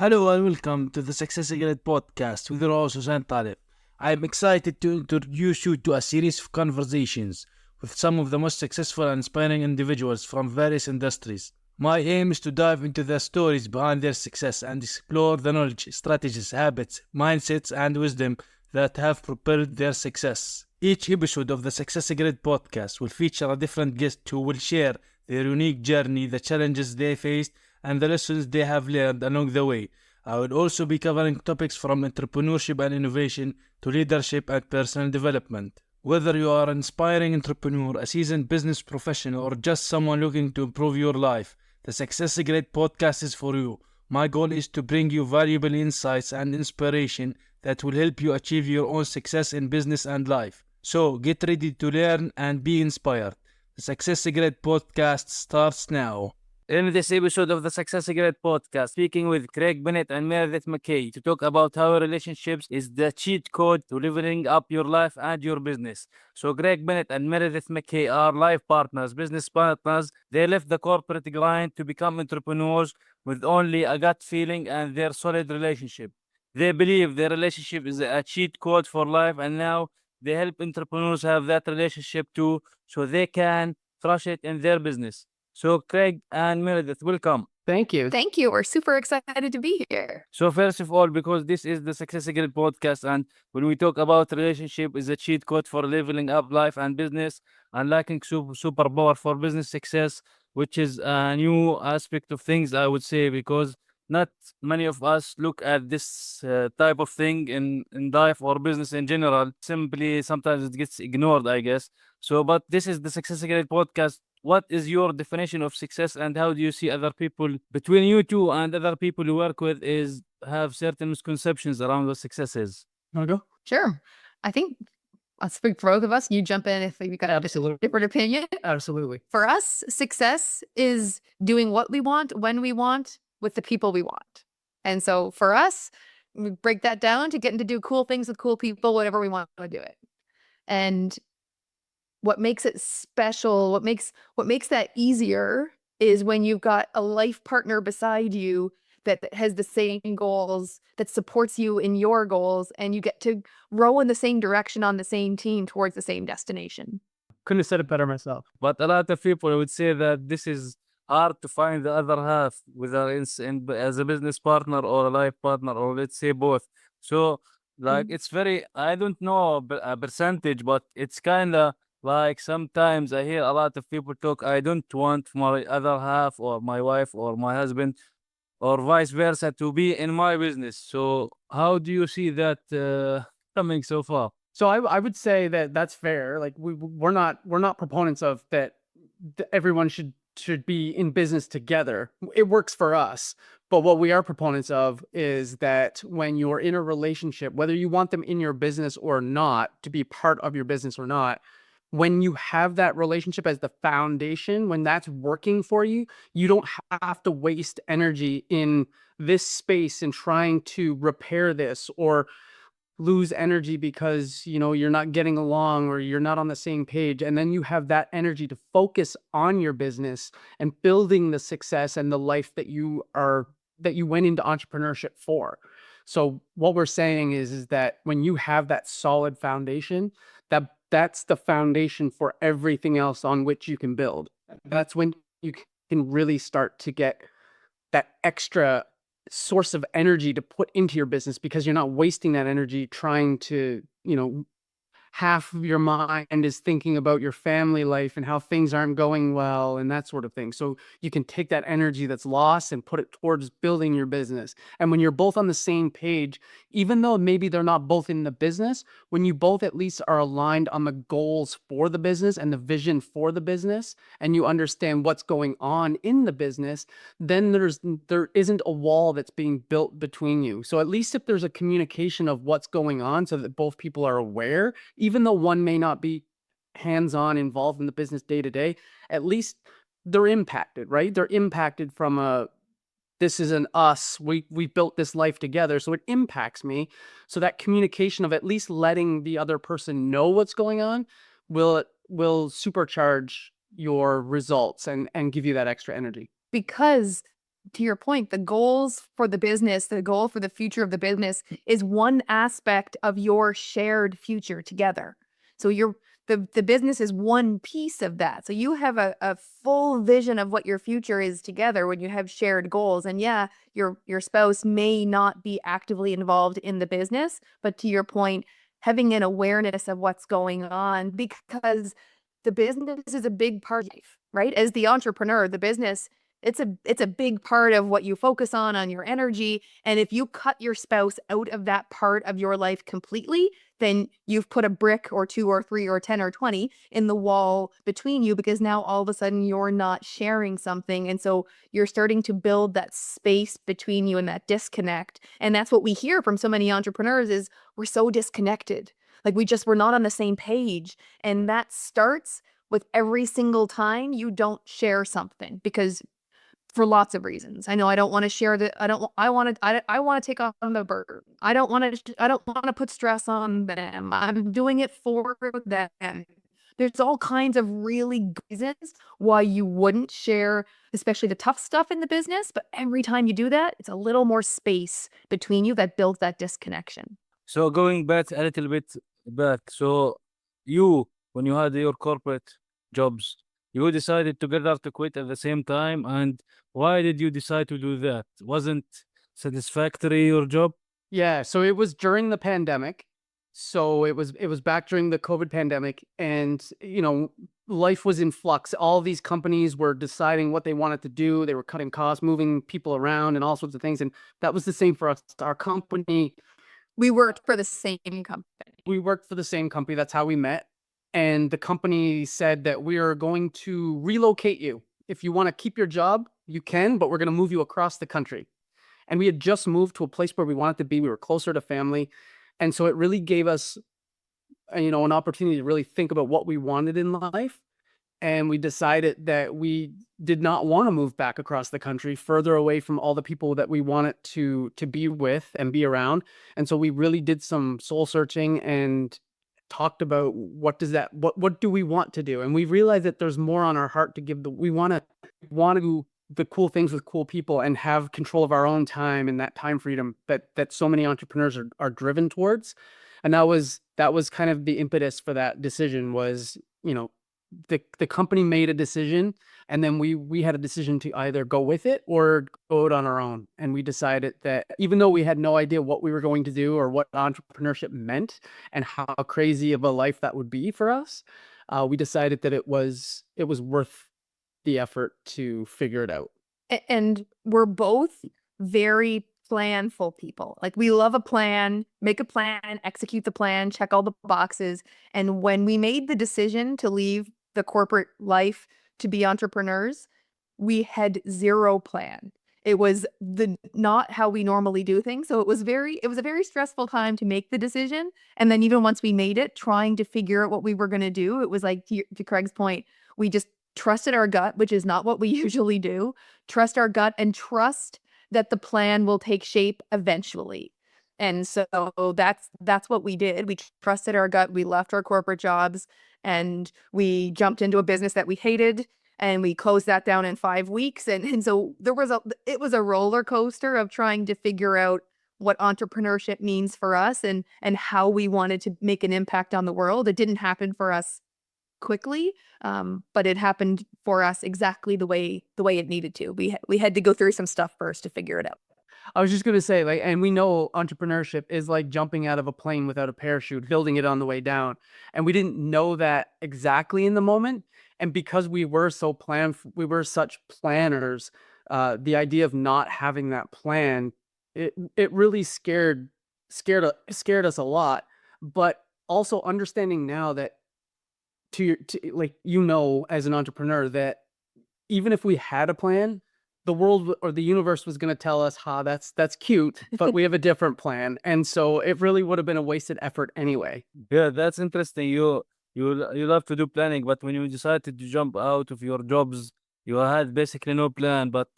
Hello and welcome to the Success Secret podcast with your host Hussein Talib. I am excited to introduce you to a series of conversations with some of the most successful and inspiring individuals from various industries. My aim is to dive into the stories behind their success and explore the knowledge, strategies, habits, mindsets, and wisdom that have propelled their success. Each episode of the Success Secret podcast will feature a different guest who will share their unique journey, the challenges they faced, and the lessons they have learned along the way. I will also be covering topics from entrepreneurship and innovation to leadership and personal development. Whether you are an inspiring entrepreneur, a seasoned business professional, or just someone looking to improve your life, the Success Secret podcast is for you. My goal is to bring you valuable insights and inspiration that will help you achieve your own success in business and life. So get ready to learn and be inspired. The Success Secret podcast starts now. In this episode of the Success Secret podcast, speaking with Craig, Bennett, and Meredith MacKay to talk about how relationships is the cheat code to leveling up your life and your business. So Craig, Bennett, and Meredith MacKay are life partners, business partners. They left the corporate grind to become entrepreneurs with only a gut feeling and their solid relationship. They believe their relationship is a cheat code for life, and now they help entrepreneurs have that relationship too, so they can crush it in their business. So Craig and Meredith, welcome. Thank you. Thank you. We're super excited to be here. So first of all, because this is the Success Secret podcast, and when we talk about relationship is a cheat code for leveling up life and business, unlocking superpower for business success, which is a new aspect of things, I would say, because not many of us look at this type of thing in life or business in general. Simply, sometimes it gets ignored, I guess. So, but this is the Success Secret podcast. What is your definition of success, and how do you see other people between you two and other people you work with have certain misconceptions around what success is? Want to go? Sure. I think I'll speak for both of us. You jump in if you got Absolutely. a different opinion. Absolutely. For us, success is doing what we want, when we want, with the people we want. And so for us, we break that down to getting to do cool things with cool people, whatever we want to do it. And what makes it special, what makes that easier is when you've got a life partner beside you that has the same goals, that supports you in your goals, and you get to row in the same direction on the same team towards the same destination. Couldn't have said it better myself. But a lot of people would say that this is hard to find the other half, whether it's as a business partner or a life partner, or let's say both. So, like, it's very, I don't know a percentage, but it's kind of like sometimes I hear a lot of people talk, I don't want my other half or my wife or my husband or vice versa to be in my business. So, how do you see that coming so far? So I would say that that's fair. Like we're not proponents of that. Everyone should be in business together. It works for us. But what we are proponents of is that when you're in a relationship, whether you want them in your business or not, to be part of your business or not, when you have that relationship as the foundation, when that's working for you, you don't have to waste energy in this space and trying to repair this or lose energy because, you're not getting along or you're not on the same page. And then you have that energy to focus on your business and building the success and the life that you went into entrepreneurship for. So what we're saying is that when you have that solid foundation, that's the foundation for everything else on which you can build. That's when you can really start to get that extra source of energy to put into your business, because you're not wasting that energy trying to, half of your mind is thinking about your family life and how things aren't going well and that sort of thing. So you can take that energy that's lost and put it towards building your business. And when you're both on the same page, even though maybe they're not both in the business, when you both at least are aligned on the goals for the business and the vision for the business, and you understand what's going on in the business, then there isn't a wall that's being built between you. So at least if there's a communication of what's going on so that both people are aware, even though one may not be hands-on involved in the business day to day, at least they're impacted, right? They're impacted from this is an us, we built this life together, so it impacts me. So that communication of at least letting the other person know what's going on will supercharge your results and give you that extra energy. Because to your point, the goals for the business, the goal for the future of the business is one aspect of your shared future together. So the business is one piece of that. So you have a full vision of what your future is together when you have shared goals. And yeah, your spouse may not be actively involved in the business, but to your point, having an awareness of what's going on, because the business is a big part of life, right? As the entrepreneur, the business, it's a big part of what you focus on your energy. And if you cut your spouse out of that part of your life completely, then you've put a brick or two or three or 10 or 20 in the wall between you, because now all of a sudden you're not sharing something. And so you're starting to build that space between you and that disconnect. And that's what we hear from so many entrepreneurs is we're so disconnected. Like we're not on the same page. And that starts with every single time you don't share something, because for lots of reasons. I know I don't want to share I want to take on the burden. I don't want to put stress on them. I'm doing it for them. There's all kinds of really good reasons why you wouldn't share, especially the tough stuff in the business. But every time you do that, it's a little more space between you that builds that disconnection. So going back a little bit back, so you, when you had your corporate jobs, you decided together to quit at the same time, and why did you decide to do that? Wasn't satisfactory your job? Yeah, so it was during the pandemic. So it was back during the COVID pandemic, and life was in flux. All these companies were deciding what they wanted to do. They were cutting costs, moving people around, and all sorts of things. And that was the same for us. Our company, We worked for the same company. we worked for the same company. That's how we met. And the company said that we are going to relocate you. If you want to keep your job, you can, but we're going to move you across the country. And we had just moved to a place where we wanted to be. We were closer to family. And so it really gave us, an opportunity to really think about what we wanted in life. And we decided that we did not want to move back across the country, further away from all the people that we wanted to be with and be around. And so we really did some soul searching and talked about what do we want to do. And we realized that there's more on our heart to give. We want to do the cool things with cool people and have control of our own time and that time freedom that so many entrepreneurs are driven towards. And that was kind of the impetus for that decision was, the company made a decision, and then we had a decision to either go with it or go it on our own. And we decided that even though we had no idea what we were going to do or what entrepreneurship meant and how crazy of a life that would be for us, we decided that it was worth the effort to figure it out. And we're both very planful people. Like we love a plan, make a plan, execute the plan, check all the boxes. And when we made the decision to leave the corporate life to be entrepreneurs, we had zero plan. It was not how we normally do things. So it was a very stressful time to make the decision. And then even once we made it, trying to figure out what we were going to do, it was like to Craig's point, we just trusted our gut, which is not what we usually do. Trust our gut and trust that the plan will take shape eventually. And so that's what we did. We trusted our gut. We left our corporate jobs and we jumped into a business that we hated, and we closed that down in 5 weeks. And so it was a roller coaster of trying to figure out what entrepreneurship means for us and how we wanted to make an impact on the world. It didn't happen for us quickly, but it happened for us exactly the way it needed to. We had to go through some stuff first to figure it out. I was just going to say, and we know entrepreneurship is like jumping out of a plane without a parachute, building it on the way down. And we didn't know that exactly in the moment. And because we were such planners, the idea of not having that plan, it really scared us a lot. But also understanding now that as an entrepreneur, that even if we had a plan, the world or the universe was going to tell us, that's cute, but we have a different plan. And so it really would have been a wasted effort anyway. Yeah, that's interesting. You love to do planning, but when you decided to jump out of your jobs, you had basically no plan. But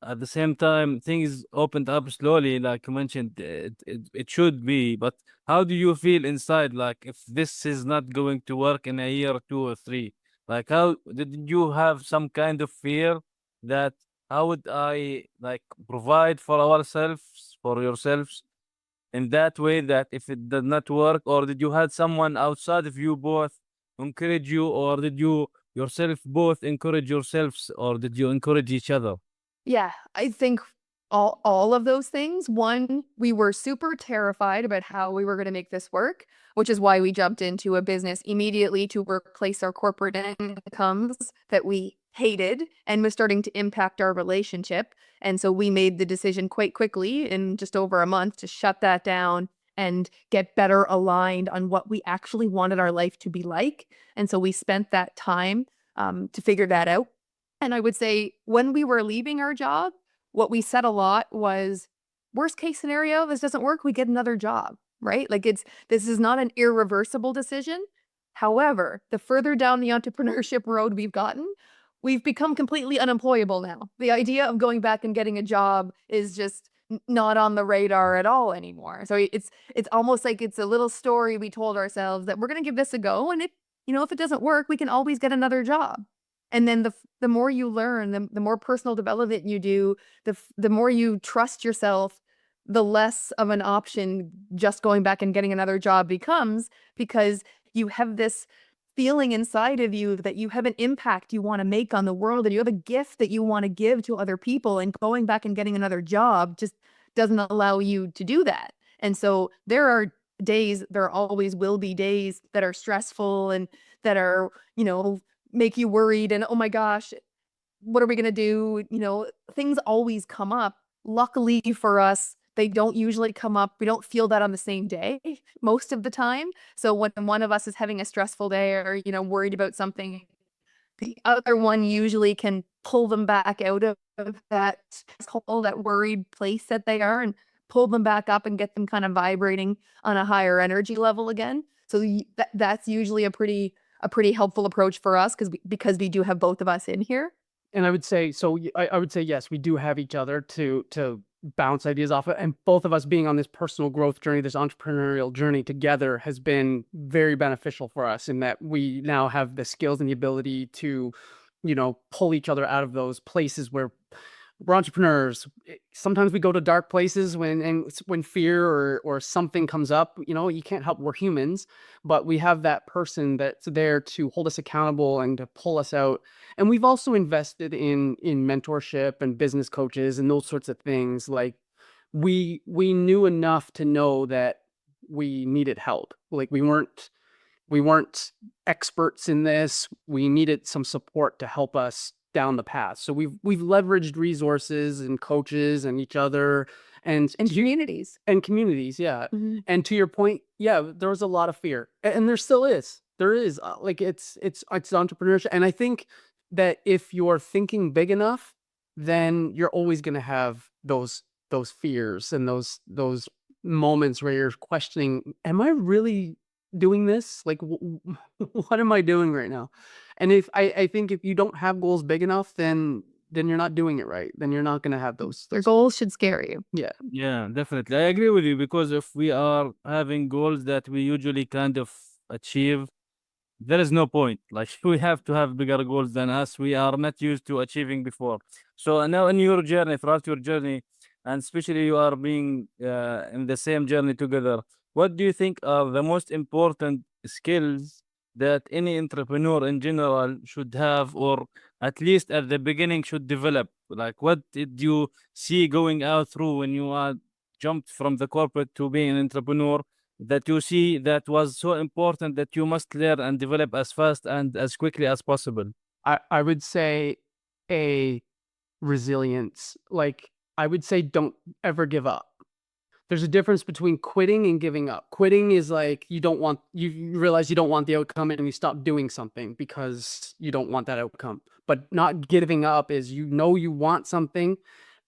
at the same time, things opened up slowly, like you mentioned. It should be. But how do you feel inside? Like if this is not going to work in a year or 2 or 3, like how did you have some kind of fear that how would I like provide for ourselves, for yourselves, in that way that if it did not work, or did you had someone outside of you both encourage you, or did you yourself both encourage yourselves, or did you encourage each other? Yeah, I think all of those things. One, we were super terrified about how we were going to make this work, which is why we jumped into a business immediately to replace our corporate incomes that we hated and was starting to impact our relationship. And so we made the decision quite quickly in just over a month to shut that down and get better aligned on what we actually wanted our life to be like. And so we spent that time to figure that out. And I would say when we were leaving our job, what we said a lot was, worst case scenario, this doesn't work, we get another job, right? Like this is not an irreversible decision. However, the further down the entrepreneurship road we've gotten, we've become completely unemployable now. The idea of going back and getting a job is just not on the radar at all anymore. So it's almost like it's a little story we told ourselves that we're going to give this a go, and if it doesn't work, we can always get another job. And then the more you learn, the more personal development you do, the more you trust yourself, the less of an option just going back and getting another job becomes, because you have this feeling inside of you that you have an impact you want to make on the world, and you have a gift that you want to give to other people, and going back and getting another job just doesn't allow you to do that. And so there always will be days that are stressful and that are, make you worried and, oh my gosh, what are we going to do? Things always come up. Luckily for us, they don't usually come up. We don't feel that on the same day most of the time. So when one of us is having a stressful day or, worried about something, the other one usually can pull them back out of that hole, that worried place that they are, and pull them back up and get them kind of vibrating on a higher energy level again. So that's usually a pretty helpful approach for us because we do have both of us in here. And I would say, I would say, yes, we do have each other to bounce ideas off of. And both of us being on this personal growth journey, this entrepreneurial journey together has been very beneficial for us in that we now have the skills and the ability to, pull each other out of those places where we're entrepreneurs. Sometimes we go to dark places when fear or something comes up. You can't help. We're humans, but we have that person that's there to hold us accountable and to pull us out. And we've also invested in mentorship and business coaches and those sorts of things. Like we knew enough to know that we needed help. Like we weren't experts in this. We needed some support to help us down the path. So we've leveraged resources and coaches and each other and communities. Yeah. Mm-hmm. And to your point, yeah, there was a lot of fear, and there still is. There is like it's entrepreneurship, and I think that if you're thinking big enough, then you're always going to have those fears and those moments where you're questioning, am I really doing this? Like, what am I doing right now? And if I think if you don't have goals big enough, then you're not doing it right. Then you're not going to have those. Your goals should scare you. Yeah, definitely. I agree with you, because if we are having goals that we usually kind of achieve, there is no point. Like we have to have bigger goals than us. We are not used to achieving before. So now in your journey, throughout your journey, and especially you are being in the same journey together, what do you think are the most important skills that any entrepreneur in general should have, or at least at the beginning should develop? Like, what did you see going out through when you are jumped from the corporate to being an entrepreneur, that you see that was so important that you must learn and develop as fast and as quickly as possible? I would say a resilience. Like I would say, don't ever give up. There's a difference between quitting and giving up. Quitting is like you realize you don't want the outcome and you stop doing something because you don't want that outcome. But not giving up is you want something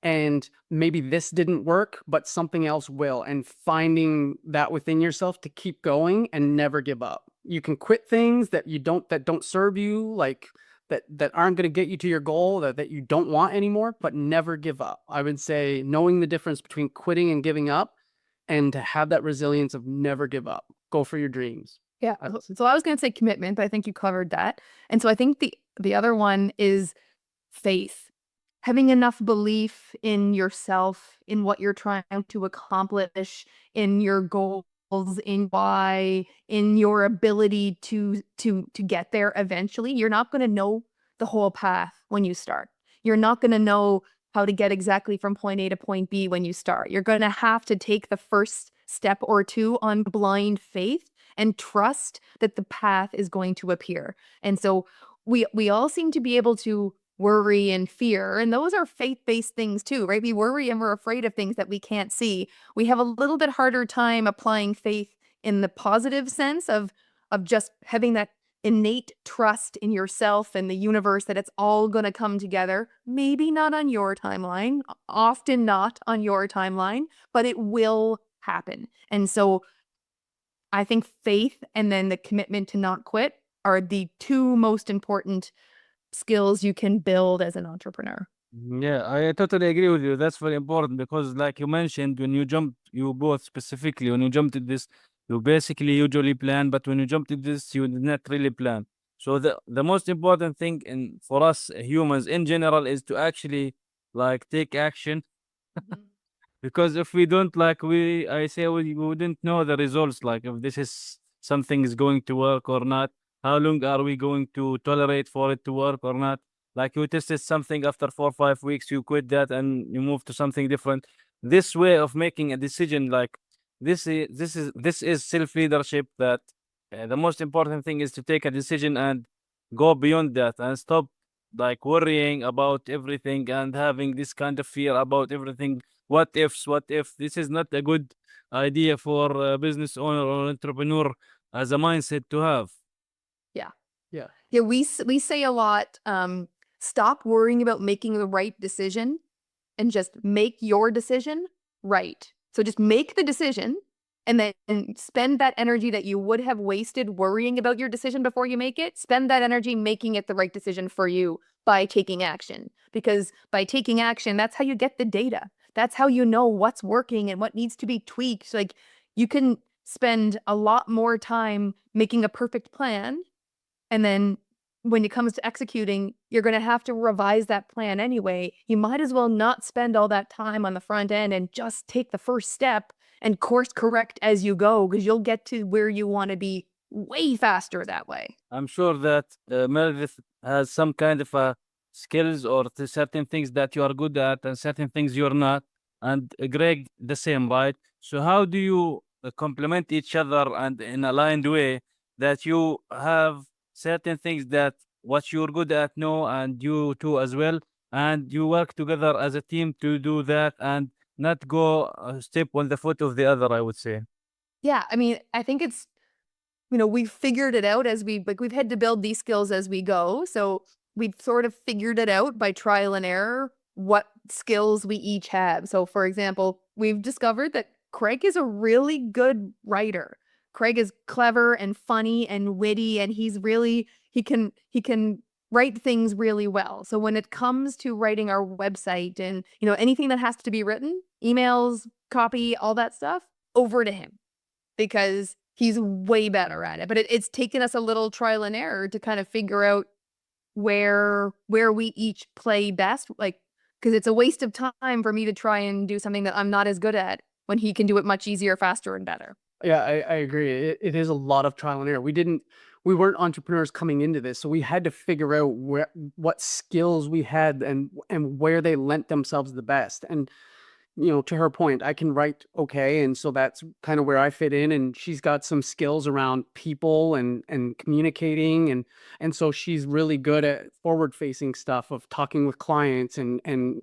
and maybe this didn't work, but something else will, and finding that within yourself to keep going and never give up. You can quit things that don't serve you, like that aren't going to get you to your goal, that you don't want anymore, but never give up. I would say knowing the difference between quitting and giving up, and to have that resilience of never give up. Go for your dreams. Yeah. So I was going to say commitment, but I think you covered that. And so I think the other one is faith. having enough belief in yourself, in what you're trying to accomplish, in your goals, in why, in your ability to get there eventually. You're not going to know the whole path when you start. You're not going to know how to get exactly from point A to point B when you start. You're going to have to take the first step or two on blind faith and trust that the path is going to appear. And so we all seem to be able to worry and fear, and those are faith-based things too, right? We worry and we're afraid of things that we can't see. We have a little bit harder time applying faith in the positive sense of just having that innate trust in yourself and the universe that it's all going to come together. Maybe not on your timeline, often not on your timeline, but it will happen. And so I think faith and then the commitment to not quit are the two most important skills you can build as an entrepreneur. Yeah, I totally agree with you. That's very important because, like you mentioned, when you jumped, you both specifically, when you jumped at this, you basically usually plan, but when you jumped at this, you did not really plan. So the most important thing in for us humans in general is to actually like take action. Because if we don't like I say we wouldn't know the results, like if this is something is going to work or not. How long are we going to tolerate for it to work or not? Like you tested something after 4 or 5 weeks, you quit that and you move to something different. This way of making a decision, like this is self leadership. That the most important thing is to take a decision and go beyond that and stop like worrying about everything and having this kind of fear about everything. What ifs, what if? This is not a good idea for a business owner or entrepreneur as a mindset to have. Yeah. Yeah. Yeah, we say a lot, stop worrying about making the right decision and just make your decision right. So just make the decision and then spend that energy that you would have wasted worrying about your decision before you make it, spend that energy making it the right decision for you by taking action. Because by taking action, that's how you get the data. That's how you know what's working and what needs to be tweaked. Like you can spend a lot more time making a perfect plan, and then when it comes to executing, you're going to have to revise that plan anyway. You might as well not spend all that time on the front end and just take the first step and course correct as you go, because you'll get to where you want to be way faster that way. I'm sure that Meredith has some kind of skills or certain things that you are good at and certain things you're not. And Greg, the same, right? So how do you complement each other and in a aligned way that you have certain things that what you're good at no and you too as well, and you work together as a team to do that and not go a step on the foot of the other, I would say. Yeah, I mean, I think it's, we've figured it out as we've had to build these skills as we go. So we've sort of figured it out by trial and error what skills we each have. So for example, we've discovered that Craig is a really good writer. Craig is clever and funny and witty, and he can write things really well. So when it comes to writing our website and anything that has to be written, emails, copy, all that stuff, over to him, because he's way better at it. But it's taken us a little trial and error to kind of figure out where we each play best, like, because it's a waste of time for me to try and do something that I'm not as good at when he can do it much easier, faster, and better. Yeah, I agree. It is a lot of trial and error. We weren't entrepreneurs coming into this, so we had to figure out what skills we had and where they lent themselves the best. And to her point, I can write okay, and so that's kind of where I fit in. And she's got some skills around people and communicating, and so she's really good at forward-facing stuff of talking with clients and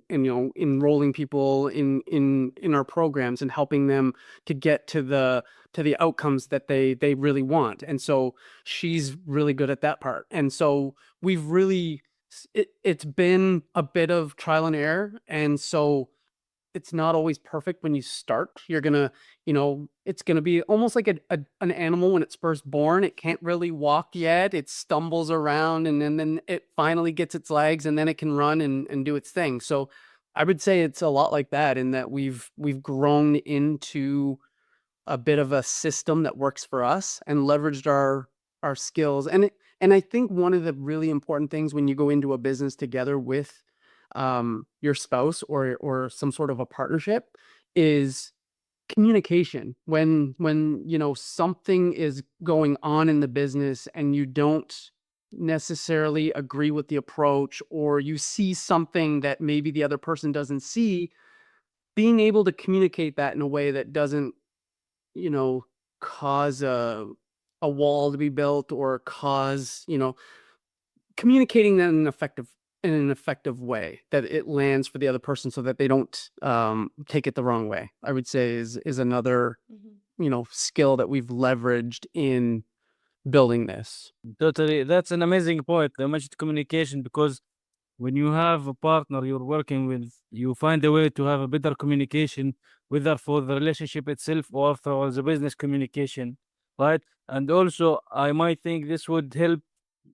enrolling people in our programs and helping them to get to the outcomes that they really want. And so she's really good at that part. And so we've really it's been a bit of trial and error, and so it's not always perfect when you start. You're gonna, it's gonna be almost like an animal when it's first born. It can't really walk yet. It stumbles around, and then it finally gets its legs, and then it can run and do its thing. So I would say it's a lot like that, in that we've grown into a bit of a system that works for us and leveraged our skills. And I think one of the really important things when you go into a business together with your spouse or some sort of a partnership is communication. When you know something is going on in the business and you don't necessarily agree with the approach, or you see something that maybe the other person doesn't see, being able to communicate that in a way that doesn't, you know, cause a wall to be built, or cause, you know, communicating that in an effective way that it lands for the other person so that they don't take it the wrong way, I would say is another, you know, skill that we've leveraged in building this. Totally. That's an amazing point. You mentioned communication because when you have a partner you're working with, you find a way to have a better communication, whether for the relationship itself or for the business communication, right? And also, I might think this would help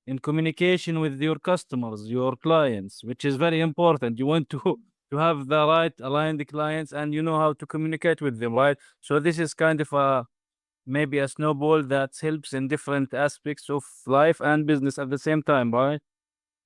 in communication with your customers, your clients, which is very important. You want to to have the right aligned clients, and you know how to communicate with them, right? So this is kind of a maybe a snowball that helps in different aspects of life and business at the same time, right?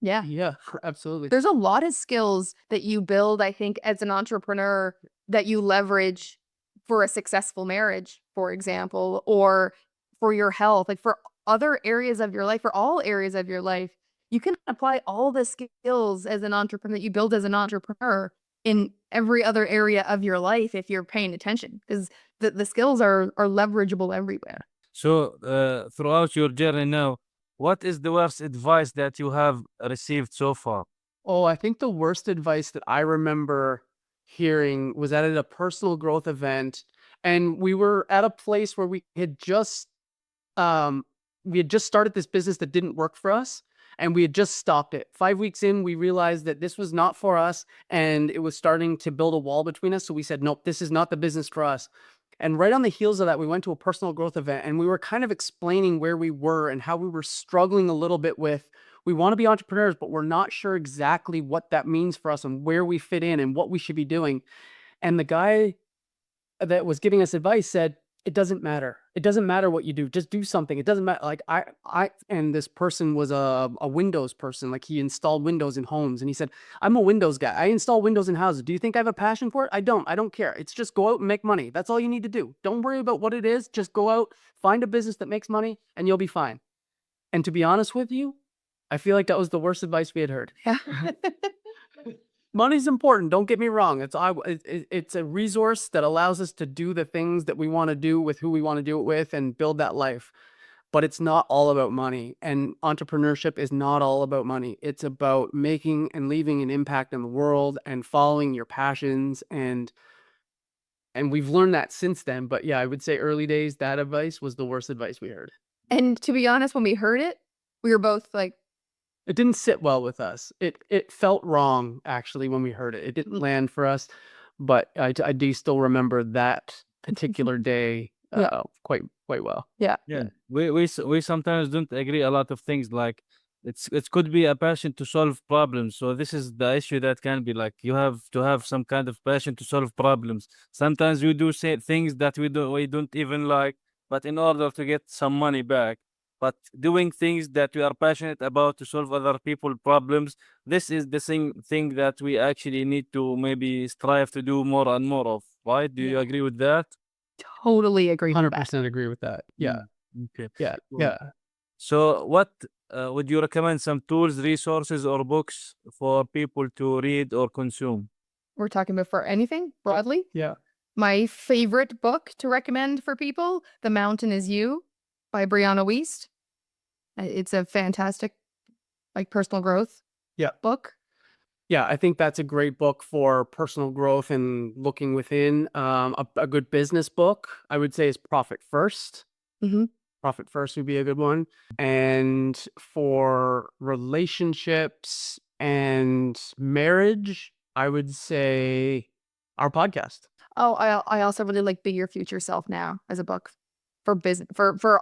Yeah. Yeah, absolutely. There's a lot of skills that you build, I think, as an entrepreneur that you leverage for a successful marriage, for example, or for your health, like for other areas of your life, for all areas of your life. You can apply all the skills as an entrepreneur that you build as an entrepreneur in every other area of your life if you're paying attention, because the skills are leverageable everywhere. So, throughout your journey now, what is the worst advice that you have received so far? Oh, I think the worst advice that I remember hearing was at a personal growth event, and we were at a place where um we had just started this business that didn't work for us, and we had just stopped it. 5 weeks in, we realized that this was not for us, and it was starting to build a wall between us, so we said, "Nope, this is not the business for us." And right on the heels of that, we went to a personal growth event, and we were kind of explaining where we were and how we were struggling a little bit with, we want to be entrepreneurs, but we're not sure exactly what that means for us and where we fit in and what we should be doing. And the guy that was giving us advice said, "It doesn't matter. It doesn't matter what you do. Just do something. It doesn't matter." Like and this person was a Windows person. Like, he installed Windows in homes, and he said, "I'm a Windows guy. I install Windows in houses. Do you think I have a passion for it? I don't. I don't care. It's just go out and make money. That's all you need to do. Don't worry about what it is. Just go out, find a business that makes money, and you'll be fine." And to be honest with you, I feel like that was the worst advice we had heard. Yeah. Money's important. Don't get me wrong. It's a resource that allows us to do the things that we want to do with who we want to do it with and build that life. But it's not all about money. And entrepreneurship is not all about money. It's about making and leaving an impact in the world and following your passions. And we've learned that since then. But yeah, I would say early days, that advice was the worst advice we heard. And to be honest, when we heard it, we were both like, It didn't sit well with us. It felt wrong, actually, when we heard it. It didn't land for us, but I do still remember that particular day Yeah. quite well. yeah. Yeah, we sometimes don't agree a lot of things. Like it could be a passion to solve problems. So this is the issue that can be like you have to have some kind of passion to solve problems. Sometimes we do say things that we don't even like, but in order to get some money back. But doing things that we are passionate about to solve other people problems, this is the thing that we actually need to maybe strive to do more and more of. Right? Do you Yeah. agree with that? Totally agree with that. 100% agree with that. Yeah, Okay. yeah, Cool. yeah. So, what would you recommend some tools, resources, or books for people to read or consume? We're talking about for anything broadly. Yeah. My favorite book to recommend for people, The Mountain Is You by Brianna Wiest. It's a fantastic, like, personal growth Yeah. book. Yeah, I think that's a great book for personal growth and looking within. A good business book, I would say, is Profit First. Mhm. Profit First would be a good one. And for relationships and marriage, I would say our podcast. Oh, I also really like Be Your Future Self Now as a book for business for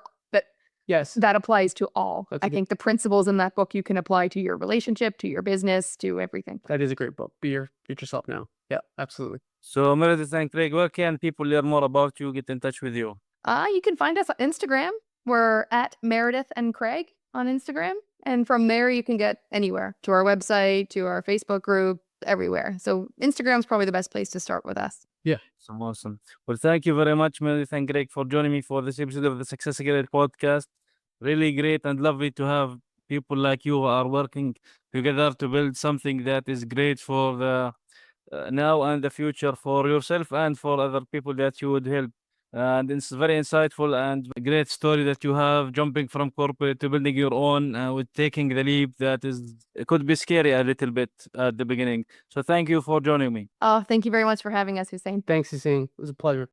Yes, that applies to all. That's a I good- think the principles in that book you can apply to your relationship, to your business, to everything. that is a great book. Be your future self now. Yeah, absolutely. So, Meredith and Craig, where can people learn more about you, get in touch with you? You can find us on Instagram. We're at Meredith and Craig on Instagram. And from there, you can get anywhere, to our website, to our Facebook group, everywhere. So Instagram's probably the best place to start with us. Awesome. Well, thank you very much, Meredith and Craig, for joining me for this episode of the Success Accelerator podcast. Really great and lovely to have people like you who are working together to build something that is great for the now and the future for yourself and for other people that you would help. And it's very insightful and a great story that you have jumping from corporate to building your own with taking the leap that is it could be scary a little bit at the beginning. So thank you for joining me. Oh, thank you very much for having us, Hussein. Thanks, Hussein. It was a pleasure.